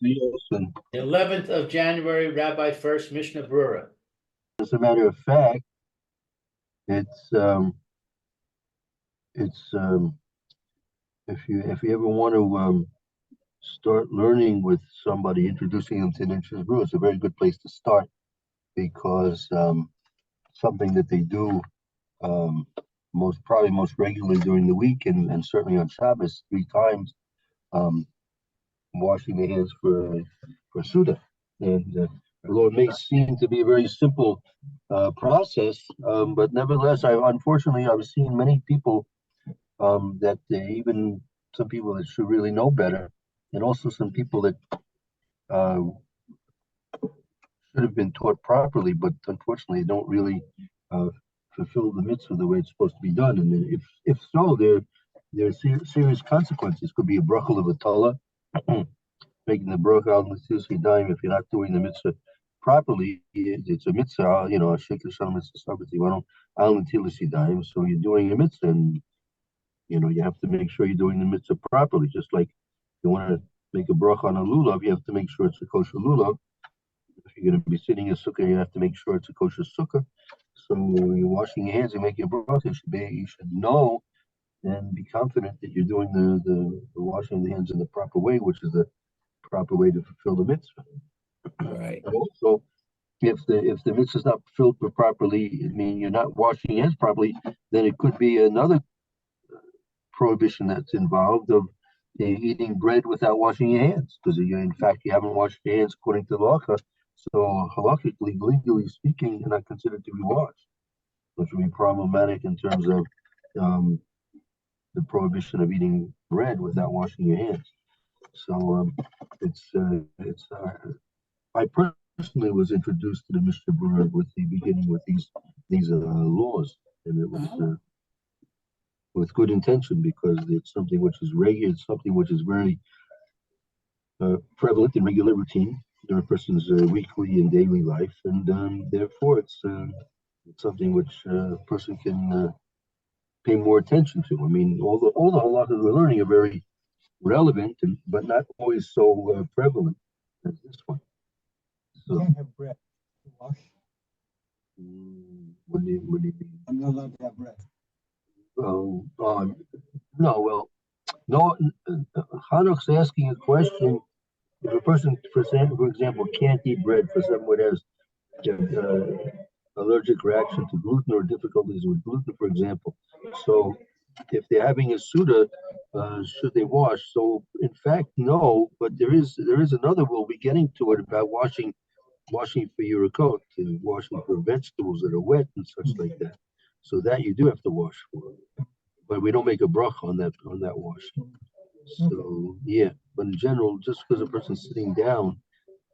Yes, and The 11th of January, Rabbi Furst, Mishna Berura. as a matter of fact, it's it's if you ever want to start learning with somebody, introducing them to an interest brew, it's a very good place to start because something that they do most regularly during the week and certainly on Shabbos 3 times, um, washing the hands for Suda. And although it may seem to be a very simple process, but nevertheless, unfortunately I've seen many people that even some people that should really know better, and also some people that uh, should have been taught properly, but unfortunately don't really uh, fulfill the mitzvah the way it's supposed to be done. And if so, there are serious consequences. Could be a bracha of a Torah, making the bracha al Netilas Yadayim if you're not doing the mitzvah properly. It's a mitzvah, you know, a sheikh l'sham mitzvah sabbath al Netilas Yadayim. So you're doing a mitzvah, and you know you have to make sure you're doing the mitzvah properly. Just like you want to make a bracha on a lulav, you have to make sure it's a kosher lulav. If you're going to be sitting in a sukkah, you have to make sure it's a kosher sukkah. So when you're washing your hands and making a bracha, you should know and be confident that you're doing the washing the hands in the proper way, which is the proper way to fulfill the mitzvah. Right. But also, if the mitzvah is not fulfilled properly, I mean you're not washing your hands properly, then it could be another prohibition that's involved of eating bread without washing your hands, because in fact you haven't washed your hands according to the halacha. So halachically, legally speaking, you're not considered to be washed, which would be problematic in terms of the prohibition of eating bread without washing your hands. So I personally was introduced to the Mishnah Berurah with the beginning with these laws, and it was with good intention because it's something which is regular, it's something which is very prevalent in regular routine in a person's weekly and daily life, and therefore it's something which a person can pay more attention to. I mean, all the halachas we're learning are very relevant, but not always so prevalent as this one. So, you can't have bread to wash. What do you mean? I'm not allowed to have bread. No, well, no. Hanuk's asking a question. If a person, for example, can't eat bread for someone who has allergic reaction to gluten or difficulties with gluten, for example, so if they're having a Suda, should they wash? So, in fact, no. But there is another. We'll be getting to it about washing for your coat and washing for vegetables that are wet and such like that. So that you do have to wash for, but we don't make a bracha on that wash. So yeah, but in general, just because a person's sitting down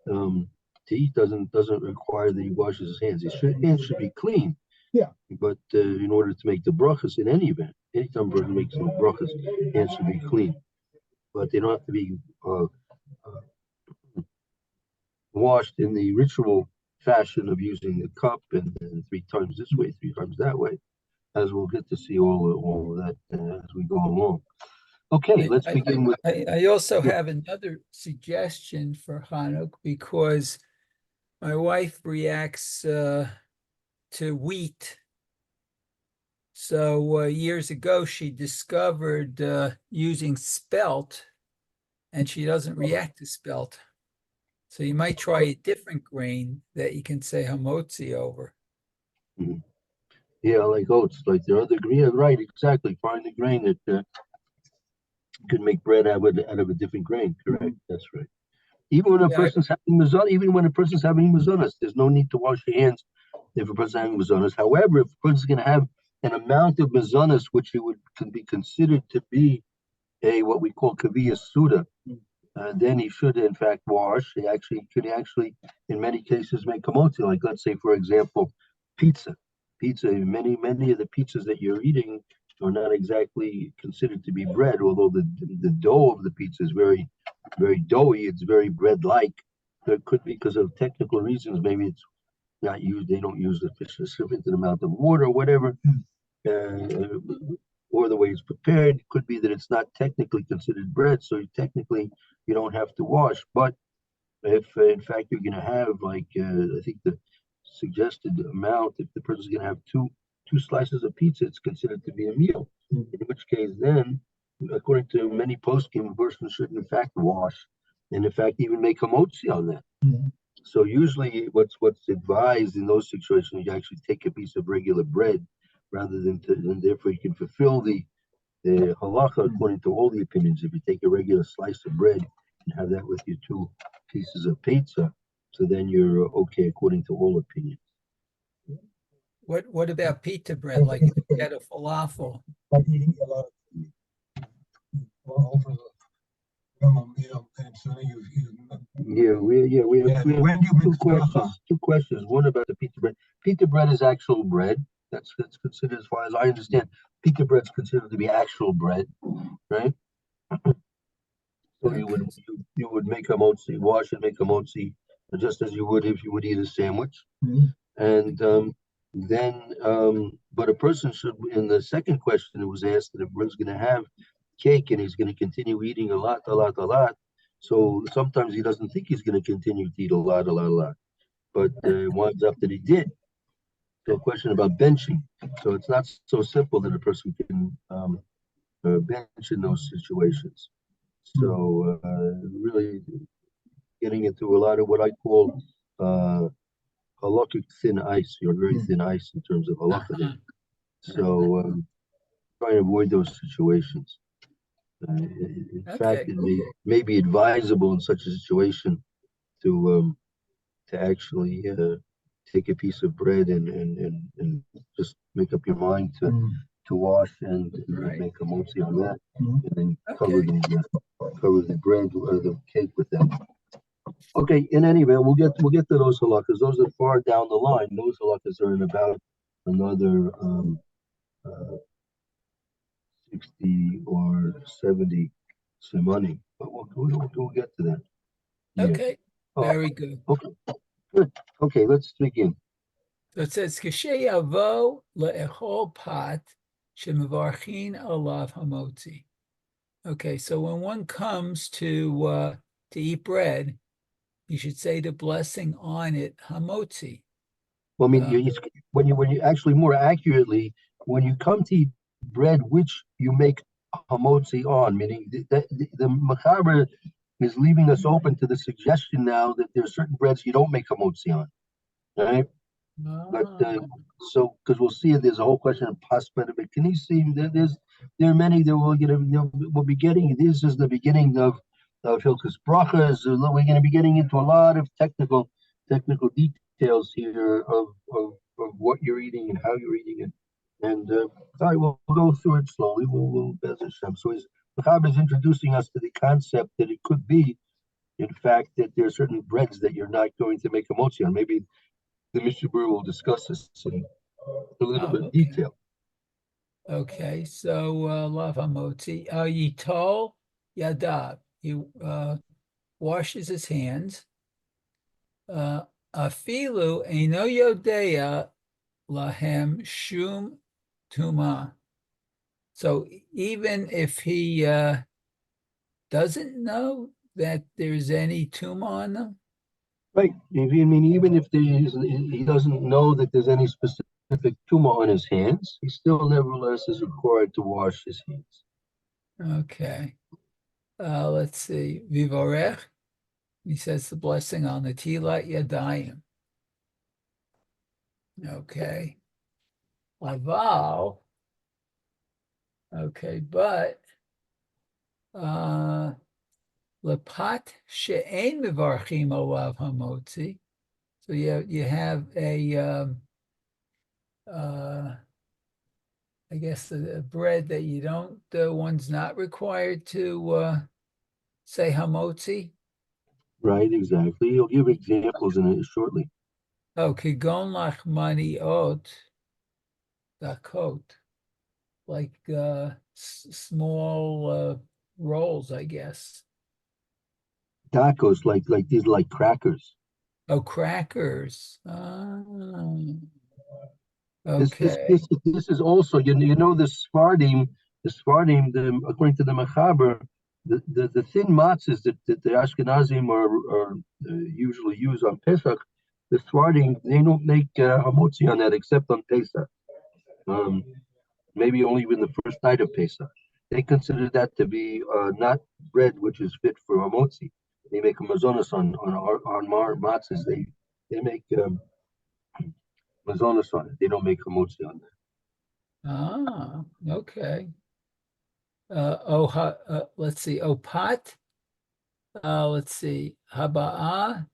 to eat doesn't require that he washes his hands. His hands should be clean. Yeah. But in order to make the brachas, in any event, anytime a person makes some brachas, hands should be clean. But they don't have to be washed in the ritual fashion of using the cup and 3 times this way, 3 times that way, as we'll get to see all of that as we go along. Okay, let's begin with. I also have another suggestion for Hanuk, because my wife reacts to wheat. So years ago, she discovered using spelt, and she doesn't react to spelt. So you might try a different grain that you can say hamotzi over. Mm-hmm. Yeah, like oats, like the other grain. Yeah, right, exactly. Find the grain that could make bread out of a different grain. Correct. That's right. Even when a person's having mazonas, there's no need to wash your hands if a person's having mazonas. However, if a person's going to have an amount of mazonas which can be considered to be what we call kaviyas suda, then he should in fact wash. He could in many cases make kamotzi. Like let's say, for example, pizza. Many of the pizzas that you're eating are not exactly considered to be bread, although the dough of the pizza is very, very doughy. It's very bread-like. It could be because of technical reasons. Maybe it's not used. They don't use a sufficient amount of water, or whatever, or the way it's prepared. It could be that it's not technically considered bread, so technically you don't have to wash. But if in fact you're going to have like I think the suggested amount, if the person's going to have two slices of pizza, it's considered to be a meal. In which case, then, according to many poskim, a person should in fact wash, and in fact even make hamotzi on that. So usually, what's advised in those situations, you actually take a piece of regular bread, rather than and therefore you can fulfill the halacha according to all the opinions. If you take a regular slice of bread and have that with your two pieces of pizza, so then you're okay according to all opinions. What about pita bread? Like if you had a falafel? Like eating a lot of over the minimum meal, and so We have when you two make questions. Two questions. One about the pita bread. Pita bread is actual bread. That's considered, as far as I understand, pita bread's considered to be actual bread, right? So you would make a motzi, wash and make a motzi, just as you would if you would eat a sandwich. And but a person should. In the second question, it was asked that if one's going to have cake and he's going to continue eating a lot. So sometimes he doesn't think he's going to continue to eat a lot, but it winds up that he did. So a question about benching. So it's not so simple that a person can bench in those situations. So really getting into a lot of what I call halakhic thin ice. You're very thin ice in terms of halakha there. So try and avoid those situations. In fact, it may be advisable in such a situation to actually take a piece of bread and just make up your mind to wash and make a motzi on that, and then cover the bread or the cake with that. Okay. In any event, we'll get to those halakhas. Those are far down the line. Those halakhas are in about another 60 or 70 simani, but we'll get to that. Okay, Oh, very good. Okay, good. Okay, let's begin. So it says, "Kashay yavo le'echol pat shemevarchin alav hamotzi." Okay, so when one comes to eat bread, you should say the blessing on it, hamotzi. Well, I mean, when you actually more accurately, when you come to eat bread, which you make hamotzi on, meaning the machaber is leaving us open to the suggestion now that there are certain breads you don't make hamotzi on, right? But so because we'll see, there's a whole question of paspa, but can you see there are many that we'll be getting. This is the beginning of Hilchos Brachas. We're going to be getting into a lot of technical details here of what you're eating and how you're eating it. And all right, we'll go through it slowly. We'll Bez Hashem. So the Chab is introducing us to the concept that it could be, in fact, that there are certain breads that you're not going to make a motzi on. Maybe the Mishna will discuss this in a little bit of detail. Okay, so lav hamotzi, yitol yadav. He washes his hands. Afilu eino yodea lahem shum tuma. So even if he doesn't know that there's any tuma on them? Right. I mean, even if he doesn't know that there's any specific tumor on his hands, he still nevertheless is required to wash his hands. Okay. Let's see. Vivorech. He says the blessing on the Tilat Yadayim. Okay. Laval. Okay, but Lepat she'ein mivarchim olav hamotzi. So you have a I guess the bread that you don't, one's not required to say hamotzi. Right, exactly. He'll give examples in it shortly. Oh, kigon lachmani ot dakot, like small rolls, I guess. Tacos, like these, like crackers. Oh, crackers. Okay. This is also, the Sfardim, according to the Machaber, the thin matzahs that the Ashkenazim are usually use on Pesach, the thwarting, they don't make hamotzi on that except on Pesach. Maybe only in the first night of Pesach. They consider that to be not bread which is fit for hamotzi. They make a mazonos on matzahs. They make mazonos on it. They don't make hamotzi on that. Ah, okay. Let's see. Opat. Let's see. Habaa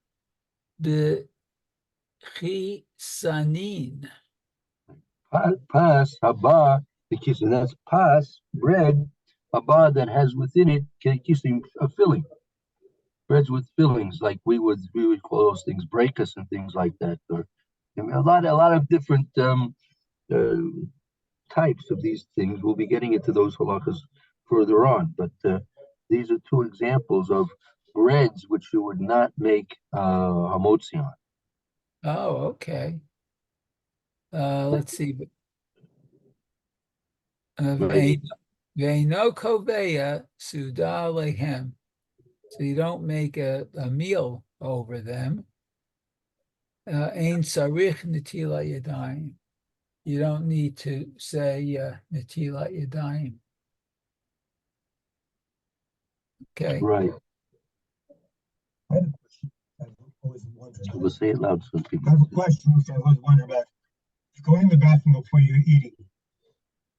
bechisanin. Pas haba and that's pas bread haba that has within it a filling. Breads with fillings, like we would call those things breakus and things like that, or a lot of different types of these things. We'll be getting into those halachas further on, but these are two examples of breads which you would not make hamotzi on. Oh, okay. Let's see. Ve'ino koveya suda lehem. So you don't make a meal over them. Ein sarich netilat yadayim. You don't need to say netilat yadayim. Okay. Right. I had a question. I've always wondered. We'll say it loud so I people. have a question which I've always wondered about. If you go in the bathroom before you're eating,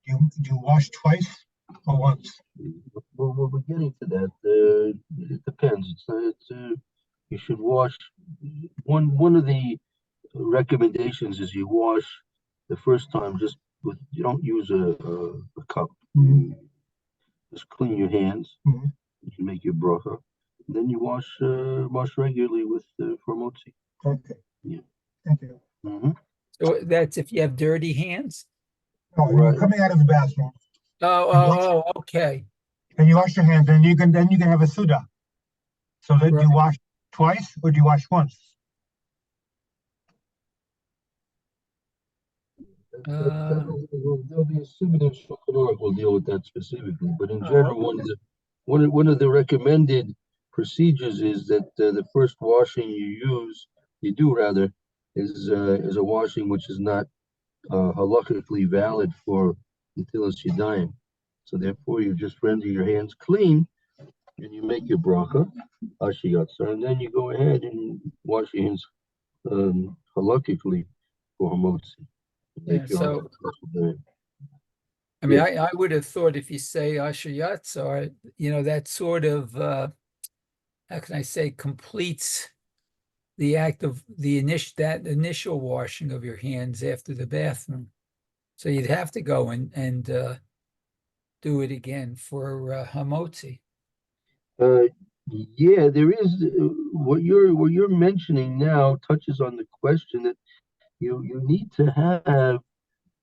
do you wash twice or once? Well, we're getting to that. It depends. You should wash. One of the recommendations is you wash the first time just with. You don't use a cup. Mhm. Just clean your hands. Mhm. You make your bracha. Then you wash regularly with for motzi. Okay. Yeah. Thank you. Mm-hmm. So that's if you have dirty hands. Oh, Right. you're coming out of the bathroom Okay. and you wash your hands, and you can have a suda. So that Right. you wash twice or do you wash once? There'll be a Simon Shulchan will deal with that specifically, but in general, one of the recommended procedures is that the first washing you do rather, is a washing which is not halakhically valid for Netilas Yadayim. So therefore, you just render your hands clean, and you make your bracha, ashiyatza, and then you go ahead and wash your hands halakhically for hamotzi. Yeah, so I mean, I would have thought if you say Asher Yatzar, that sort of how can I say, completes the act of that initial washing of your hands after the bathroom. So you'd have to go and do it again for hamotzi. Yeah, there is what you're mentioning now touches on the question that you need to have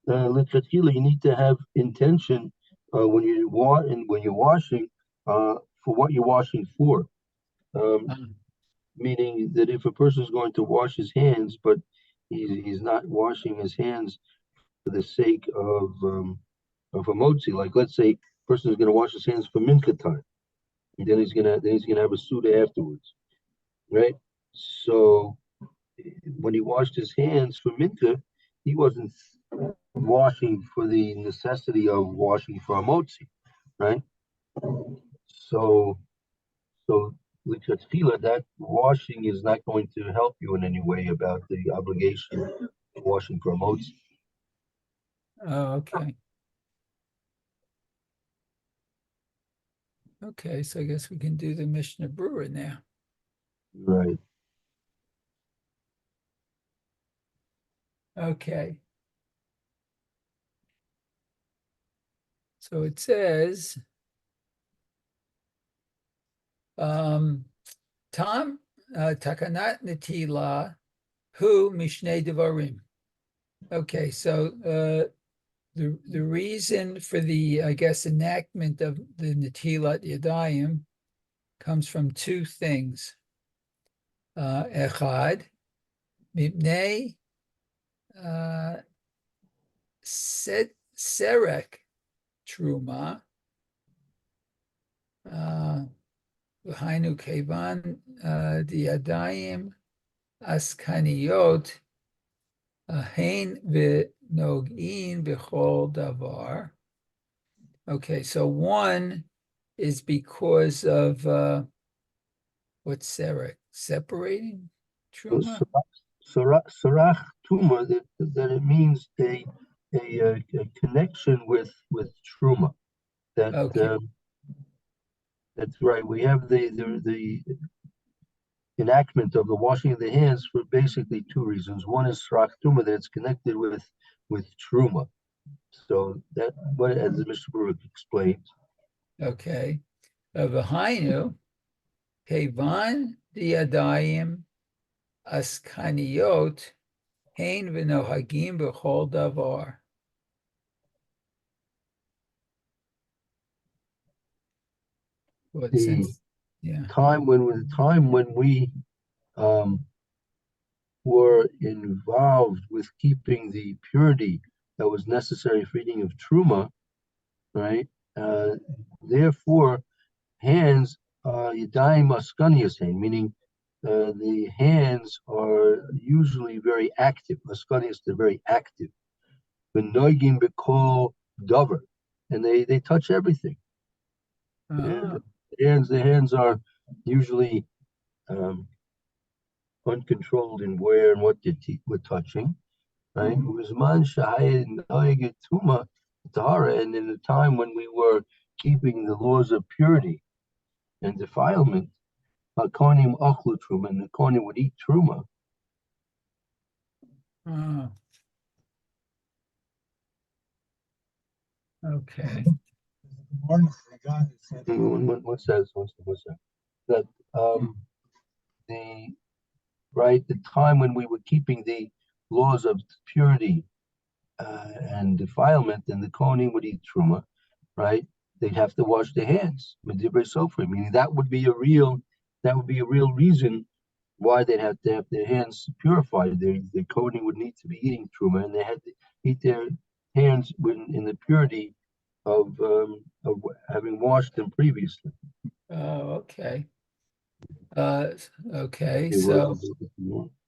lechatchila, you need to have intention when you when you're washing for what you're washing for. Meaning that if a person is going to wash his hands, but he's not washing his hands for the sake of a motzi, like let's say a person is going to wash his hands for mincha time, and then he's gonna have a suda afterwards, right? So when he washed his hands for mincha, he wasn't washing for the necessity of washing for a motzi, right? So lichatchila, that washing is not going to help you in any way about the obligation of washing for a motzi. Oh, okay. Okay, so I guess we can do the Mishna Berura now. Right. Okay. So it says, Tam Takanat Netila Hu Mishnei Devarim. Okay, so the reason for the, I guess, enactment of the Netilat Yadayim comes from two things. Echad, Mipnei Serek Truma, V'hainu kevan diadayim askaniyot hein v'nogin b'chol davar. Okay, so one is because of what's separating truma? Sarach Tuma, that it means a connection with Truma. That Okay. That's right. We have the enactment of the washing of the hands for basically two reasons. One is Sarach Tuma, that it's connected with Truma. So that what, as Mr. Berura explains. Okay. V'hainu kevan diadayim askaniyot hein v'nohagim b'chol davar. Well, The since, yeah. time when we were involved with keeping the purity that was necessary for eating of Truma, right? Therefore, hands, Yadayim Askanias, meaning the hands are usually very active. Askanias, they're very active. Benoigim Bekol Dover, and they touch everything. And the hands are usually uncontrolled in where and what we're touching, right? Uzman Shahayed Noigit Tuma Tahara, and in the time when we were keeping the laws of purity and defilement, Kohanim Achlu Truma, and the Kohanim would eat Truma. Okay. What's that? That the time when we were keeping the laws of purity and defilement, and the Kohanim would eat Truma, right? They'd have to wash their hands, meaning that would be a real reason why they'd have to have their hands purified. The Kohanim would need to be eating Truma, and they had to eat their hands in the purity of having washed them previously. Oh, okay. Okay, so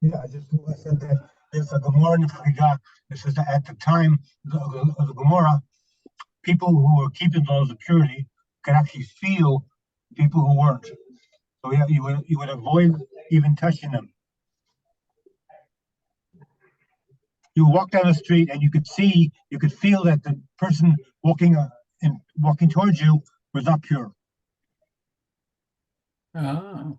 yeah, I just said that there's a Gemara in the Friga. This is at the time of the Gemara, people who were keeping laws of purity could actually feel people who weren't. So yeah, you would avoid even touching them. You walk down the street and you could feel that the person walking towards you was not pure. Oh.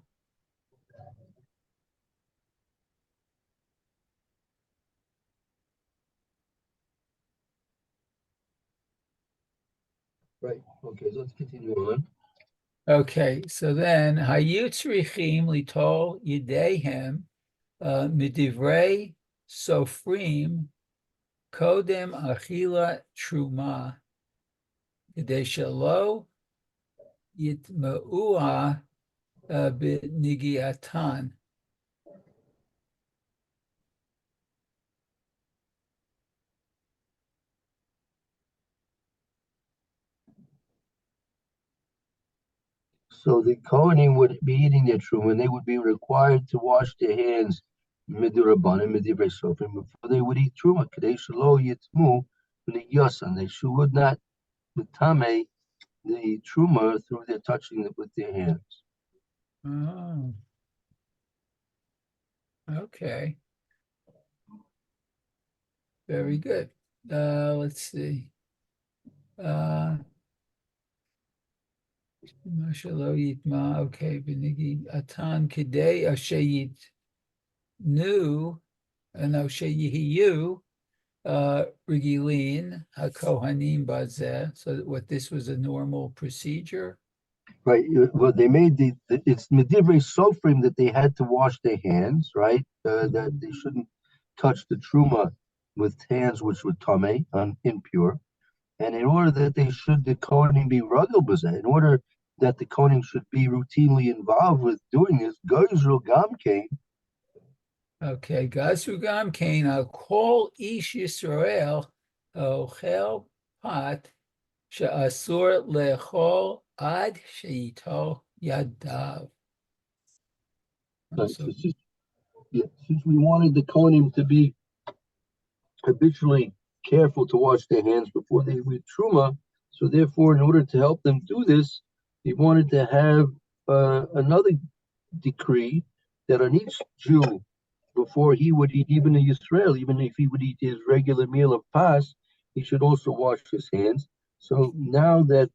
Right. Okay, so let's continue on. Okay, so then Hayitzrichim litol yidehem midivrei sofrim kodem achila truma kedei shelo yitma'ua b'nigiatan. So the Kohanim would be eating their truma, and they would be required to wash their hands midurabanim, midivrei sofrim, before they would eat truma. Kadei shelo yitmu b'nigiasan. They would not metame the truma through their touching it with their hands. Oh. Okay. Very good. Let's see. Okay, Benigi Atan Kidei Ashayit Nu and Oshayiyu Rigilin HaKohanim Bazeh. So what, this was a normal procedure? Right. Well, they made it's medivrei sofrim that they had to wash their hands, right? That they shouldn't touch the truma with hands which were tamei, impure. And in order that the Kohanim be rugel b'zeh, in order that the Kohanim should be routinely involved with doing this, Gozru Gamkein. Okay, Gazru Gamkein, I'll call Ish Yisrael Ochel Pat She'asur Lechol Ad sheito yadav. Right. So, So since we wanted the Kohanim to be habitually careful to wash their hands before they read Truma, so therefore, in order to help them do this, he wanted to have another decree that on each Jew, before he would eat even in Israel, even if he would eat his regular meal of Pas, he should also wash his hands. So now that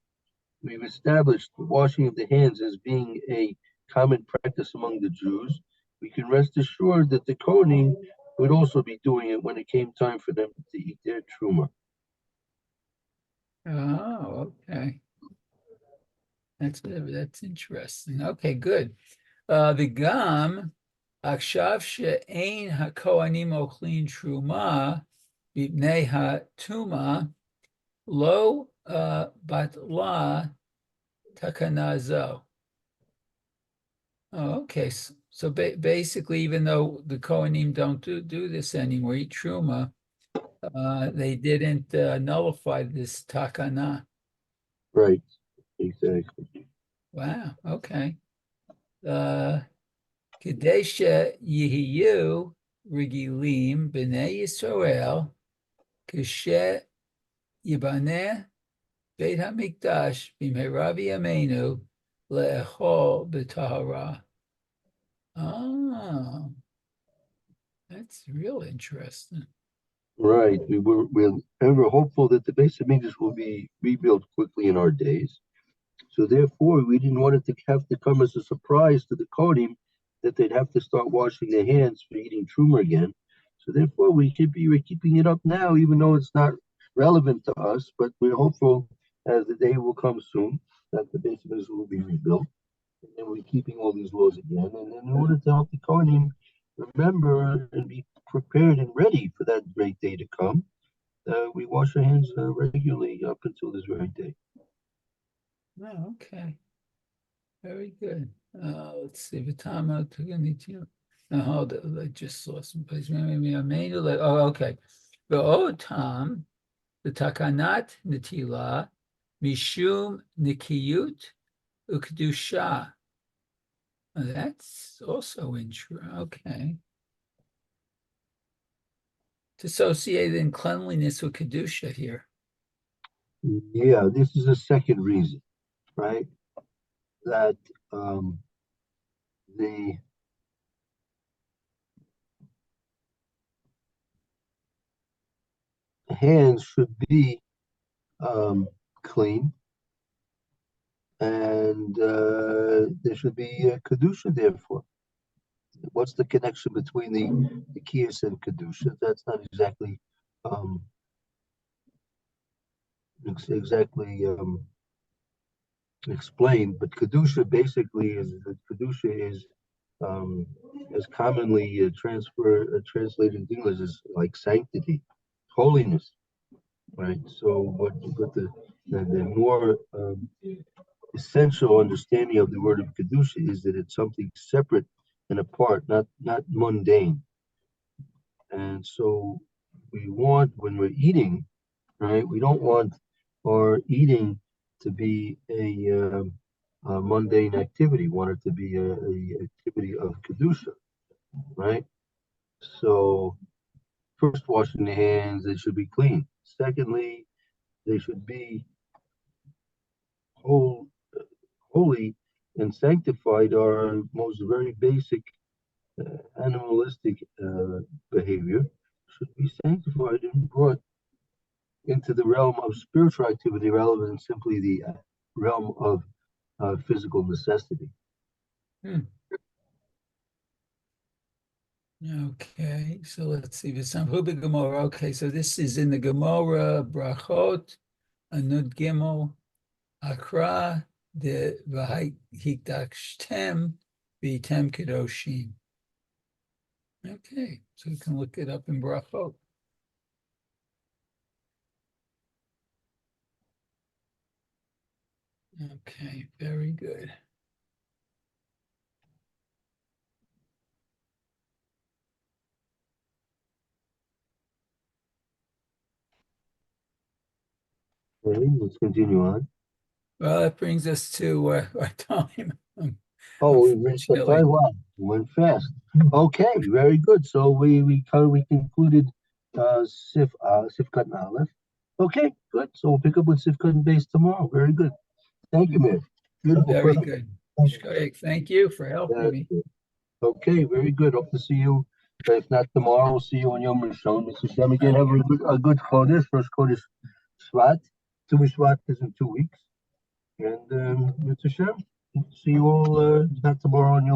we've established the washing of the hands as being a common practice among the Jews, we can rest assured that the Kohanim would also be doing it when it came time for them to eat their truma. oh, okay. That's interesting. Okay, good. The עכשיו שאין הכהנים אוכלים תרומה מפני הטומאה, לא בטלה תקנה זו. Oh, okay. So basically, even though the Kohanim don't do this anymore, eat truma, they didn't nullify this takana. Right, exactly. Wow. Okay. Kadesha Yehiyu Regilim B'nai Yisrael Kashe Yibaneh Beit HaMikdash B'mehera B'yameinu Le'echol B'tahara. Oh, that's real interesting. Right. We're ever hopeful that the base of English will be rebuilt quickly in our days. So therefore, we didn't want it to have to come as a surprise to the Kohanim that they'd have to start washing their hands for eating truma again. So therefore, we're keeping it up now, even though it's not relevant to us. But we're hopeful as the day will come soon that the base of Israel will be rebuilt, and then we're keeping all these laws again. And then in order to help the Kohanim remember and be prepared and ready for that great day to come, we wash our hands regularly up until this very day. Oh, okay. Very good. Let's see. Vitama Tuganitio. No, hold it. I just lost some place. Oh, okay. The Otam, the Takanat Natila, Mishum Nikiyut Ukdusha. That's also interesting. Okay. It's associated in cleanliness with Kedusha here. Yeah, this is a second reason, right? That the hands should be clean, and there should be kedusha. Therefore, what's the connection between the kiyas and kedusha? That's not exactly exactly explained, but kedusha basically is um, as commonly translated in English as like sanctity, holiness, right? So what the more essential understanding of the word of kedusha is that it's something separate and apart, not mundane. And so we want when we're eating, right? We don't want our eating to be a mundane activity. We want it to be a activity of kedusha, right? So first, washing the hands, they should be clean. Secondly, they should be whole, holy and sanctified. Our most very basic animalistic behavior should be sanctified and brought into the realm of spiritual activity rather than simply the realm of physical necessity. Okay, so let's see. Gemara. Okay, so this is in the Gemara Brachot, Anud Gimel, Akra, the Vahikdakshtem, Vitem Kedoshim. Okay, so you can look it up in Brachot. Okay, very good. Okay, let's continue on. Well, that brings us to our time. Oh, we reached the Unfortunately. time. Wow, went fast. Okay, very good. So we concluded Sifkat and Aleph. Okay, good. So we'll pick up with Sifkat and base tomorrow. Very good. Thank you, man. Beautiful. Very Perfect. good. Shkoyek, thank you for helping me. Okay, very good. Hope to see you. If not tomorrow, we'll see you on Yom Rishon. Mr. Shem, again, have a good Chodesh. First Chodesh Shvat. Jewish Shvat is in 2 weeks. And Mr. Shem, see you all, not tomorrow on Yom